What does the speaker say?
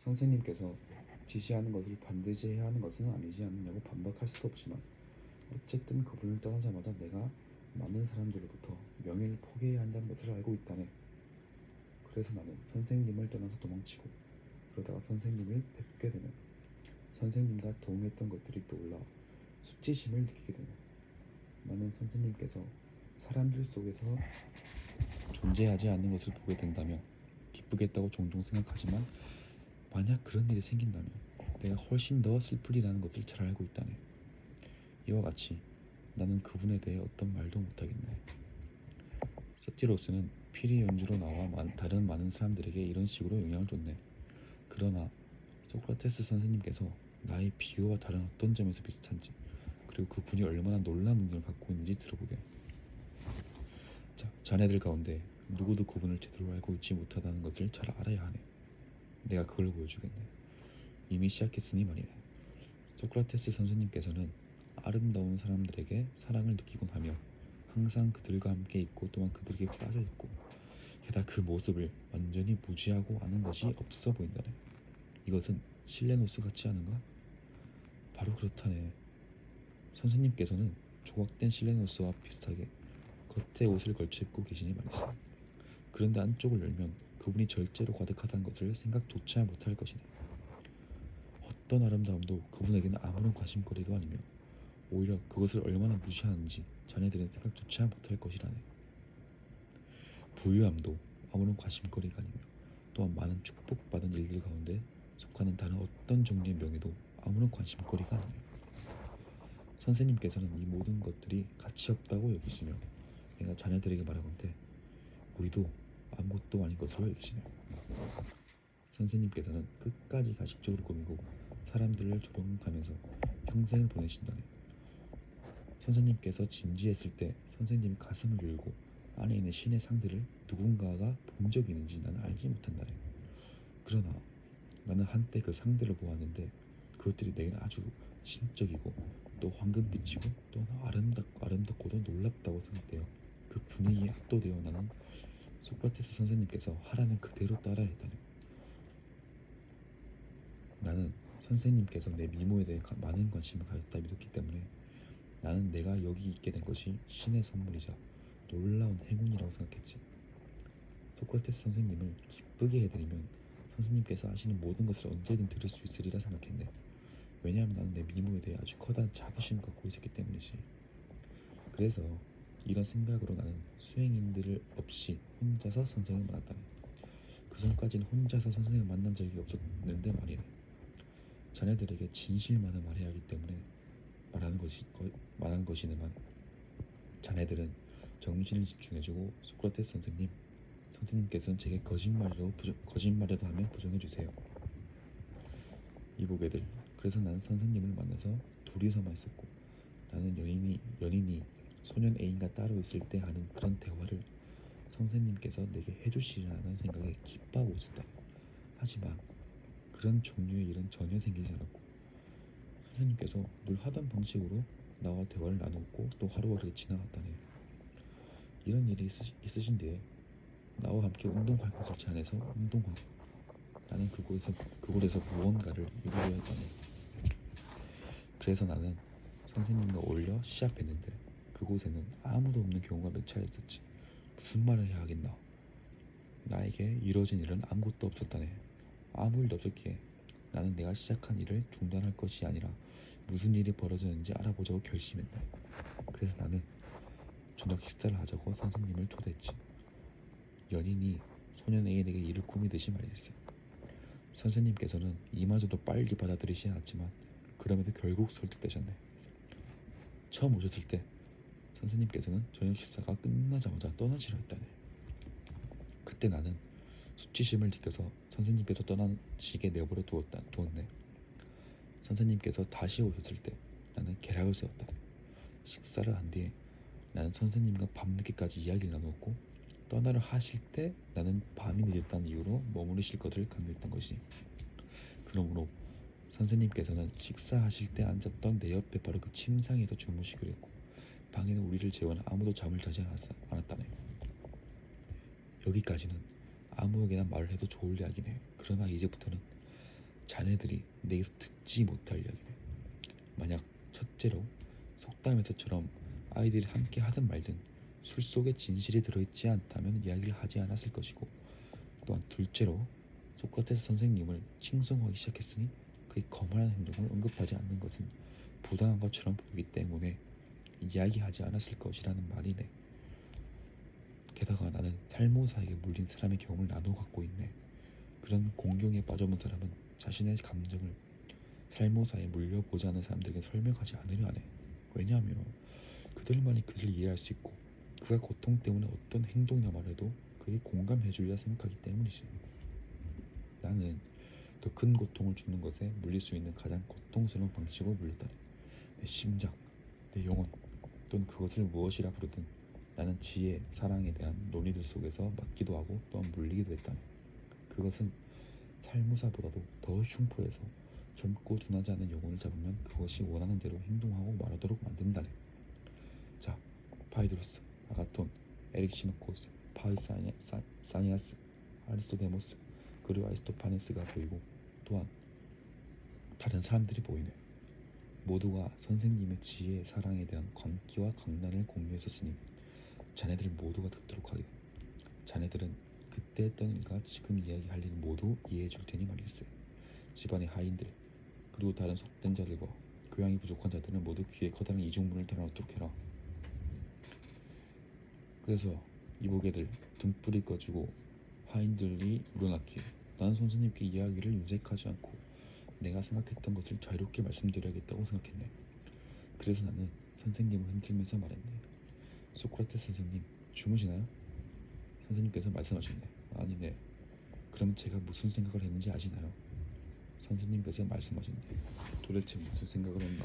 선생님께서 지시하는 것을 반드시 해야 하는 것은 아니지 않느냐고 반박할 수도 없지만 어쨌든 그분을 떠나자마자 내가 많은 사람들로부터 명예를 포기해야 한다는 것을 알고 있다네. 그래서 나는 선생님을 떠나서 도망치고 그러다가 선생님을 뵙게 되면 선생님과 동행했던 것들이 떠올라 수치심을 느끼게 되네. 나는 선생님께서 사람들 속에서 존재하지 않는 것을 보게 된다며 기쁘겠다고 종종 생각하지만 만약 그런 일이 생긴다면 내가 훨씬 더 슬플리라는 것을 잘 알고 있다네. 이와 같이 나는 그분에 대해 어떤 말도 못하겠네. 서티로스는 피리 연주로 나와 다른 많은 사람들에게 이런 식으로 영향을 줬네. 그러나 소크라테스 선생님께서 나의 비교와 다른 어떤 점에서 비슷한지 그리고 그분이 얼마나 놀라운 능력을 갖고 있는지 들어보게. 자, 자네들 가운데 누구도 그분을 제대로 알고 있지 못하다는 것을 잘 알아야 하네. 내가 그걸 보여주겠네. 이미 시작했으니 말이네. 소크라테스 선생님께서는 아름다운 사람들에게 사랑을 느끼곤 하며 항상 그들과 함께 있고 또한 그들에게 빠져 있고 게다가 그 모습을 완전히 무지하고 아는 것이 없어 보인다네. 이것은 실레노스 같지 않은가? 바로 그렇다네. 선생님께서는 조각된 실레노스와 비슷하게 겉에 옷을 걸쳐 입고 계시니 말이지. 그런데 안쪽을 열면 그분이 절제로 가득하다는 것을 생각조차 못할 것이네. 어떤 아름다움도 그분에게는 아무런 관심거리도 아니며 오히려 그것을 얼마나 무시하는지 자네들은 생각조차 못할 것이라네. 부유함도 아무런 관심거리가 아니며 또한 많은 축복받은 일들 가운데 속하는 다른 어떤 종류의 명예도 아무런 관심거리가 아니에요. 선생님께서는 이 모든 것들이 가치 없다고 여기시며 내가 자네들에게 말하건대 우리도 아무것도 아닌 것으로 여기시네요. 선생님께서는 끝까지 가식적으로 꾸미고 사람들을 조롱하면서 평생을 보내신다네. 선생님께서 진지했을 때 선생님이 가슴을 열고 안에 있는 신의 상들을 누군가가 본 적이 있는지 나는 알지 못한다네. 그러나 나는 한때 그 상들을 보았는데 그것들이 내게는 아주 신적이고 또 황금빛이고 또 아름답고도 놀랍다고 생각되어 그 분위기에 압도되어 나는 소크라테스 선생님께서 하라는 그대로 따라 했다네. 나는 선생님께서 내 미모에 대해 많은 관심을 가졌다 믿었기 때문에 나는 내가 여기 있게 된 것이 신의 선물이자 놀라운 행운이라고 생각했지. 소크라테스 선생님을 기쁘게 해드리면 선생님께서 하시는 모든 것을 언제든 들을 수 있으리라 생각했네. 왜냐하면 나는 내 미모에 대해 아주 커다란 자부심을 갖고 있었기 때문이지. 그래서 이런 생각으로 나는 수행인들을 없이 혼자서 선생을 만났다네. 그 전까지는 혼자서 선생을 만난 적이 없었는데 말이네. 자네들에게 진실만을 말해야 하기 때문에 말한 것이네만 자네들은 정신을 집중해주고 소크라테스 선생님께서는 제게 거짓말이라도 하면 부정해주세요. 이보게들, 그래서 나는 선생님을 만나서 둘이서만 있었고 나는 연인이 소년 애인과 따로 있을 때 하는 그런 대화를 선생님께서 내게 해주시리라는 생각에 기뻐하고 있었다. 하지만 그런 종류의 일은 전혀 생기지 않았고 선생님께서 늘 하던 방식으로 나와 대화를 나누었고 또 하루가 그렇게 지나갔다네. 이런 일이 있으신 뒤에 나와 함께 운동할 것을 제안해서 운동하고 나는 그곳에서 무언가를 이루려 했다네. 그래서 나는 선생님과 어울려 시합했는데 그곳에는 아무도 없는 경우가 몇 차례 있었지. 무슨 말을 해야 하겠나. 나에게 이루어진 일은 아무것도 없었다네. 아무 일도 없었기에 나는 내가 시작한 일을 중단할 것이 아니라 무슨 일이 벌어졌는지 알아보자고 결심했다. 그래서 나는 저녁 식사를 하자고 선생님을 초대했지. 연인이 소년 A에게 일을 꾸미듯이 말했어요. 선생님께서는 이마저도 빨리 받아들이지 않았지만 그럼에도 결국 설득되셨네. 처음 오셨을 때 선생님께서는 저녁 식사가 끝나자마자 떠나시려 했다네. 그때 나는 수치심을 느껴서 선생님께서 떠나시게 내버려 두었네. 선생님께서 다시 오셨을 때 나는 계략을 세웠다. 식사를 한 뒤에 나는 선생님과 밤늦게까지 이야기를 나누었고 떠나려 하실 때 나는 밤이 늦었다는 이유로 머무르실 것을 강요했던 것이. 그러므로 선생님께서는 식사하실 때 앉았던 내 옆에 바로 그 침상에서 주무시기로 했고 방에는 우리를 제외한 아무도 잠을 자지 않았다네. 여기까지는 아무에게나 말을 해도 좋을 이야기네. 그러나 이제부터는 자네들이 내게서 듣지 못할 이야기네. 만약 첫째로 속담에서처럼 아이들이 함께 하든 말든 술 속에 진실이 들어있지 않다면 이야기를 하지 않았을 것이고, 또한 둘째로 소크라테스 선생님을 칭송하기 시작했으니 그의 거만한 행동을 언급하지 않는 것은 부당한 것처럼 보이기 때문에 이야기하지 않았을 것이라는 말이네. 게다가 나는 살모사에게 물린 사람의 경험을 나눠 갖고 있네. 그런 공경에 빠져본 사람은 자신의 감정을 살모사에 물려보지 않은 사람들에게 설명하지 않으려 하네. 왜냐하면 그들만이 그를 이해할 수 있고 그가 고통 때문에 어떤 행동이나 말해도 그에 공감해 주리라 생각하기 때문이지. 나는 더 큰 고통을 주는 것에 물릴 수 있는 가장 고통스러운 방식으로 물렸다네. 내 심장, 내 영혼, 또는 그것을 무엇이라 부르든 나는 지혜, 사랑에 대한 논의들 속에서 맞기도 하고 또한 물리기도 했다네. 그것은 살무사보다도 더 흉포해서 젊고 둔하지 않은 영혼을 잡으면 그것이 원하는 대로 행동하고 말하도록 만든다네. 자, 파이드로스, 아가톤, 에릭시노코스, 파이사니아스, 아리스토데모스, 그리고 아리스토파네스가 보이고 또한 다른 사람들이 보이네. 모두가 선생님의 지혜, 사랑에 대한 광기와 강란을 공유했었으니 자네들 모두가 듣도록 하게. 자네들은 그때 했던 일과 지금 이야기할 일 모두 이해해 줄 테니 말일세. 집안의 하인들, 그리고 다른 속된 자들과 교양이 부족한 자들은 모두 귀에 커다란 이중문을 달아놓도록 해라. 그래서 이보게들 등불이 꺼지고 하인들이 우러났기에 나는 선생님께 이야기를 윤색하지 않고 내가 생각했던 것을 자유롭게 말씀드려야겠다고 생각했네. 그래서 나는 선생님을 흔들면서 말했네. 소크라테스 선생님, 주무시나요? 선생님께서 말씀하셨네. 아니네. 그럼 제가 무슨 생각을 했는지 아시나요? 선생님께서 말씀하셨네. 도대체 무슨 생각을 했나?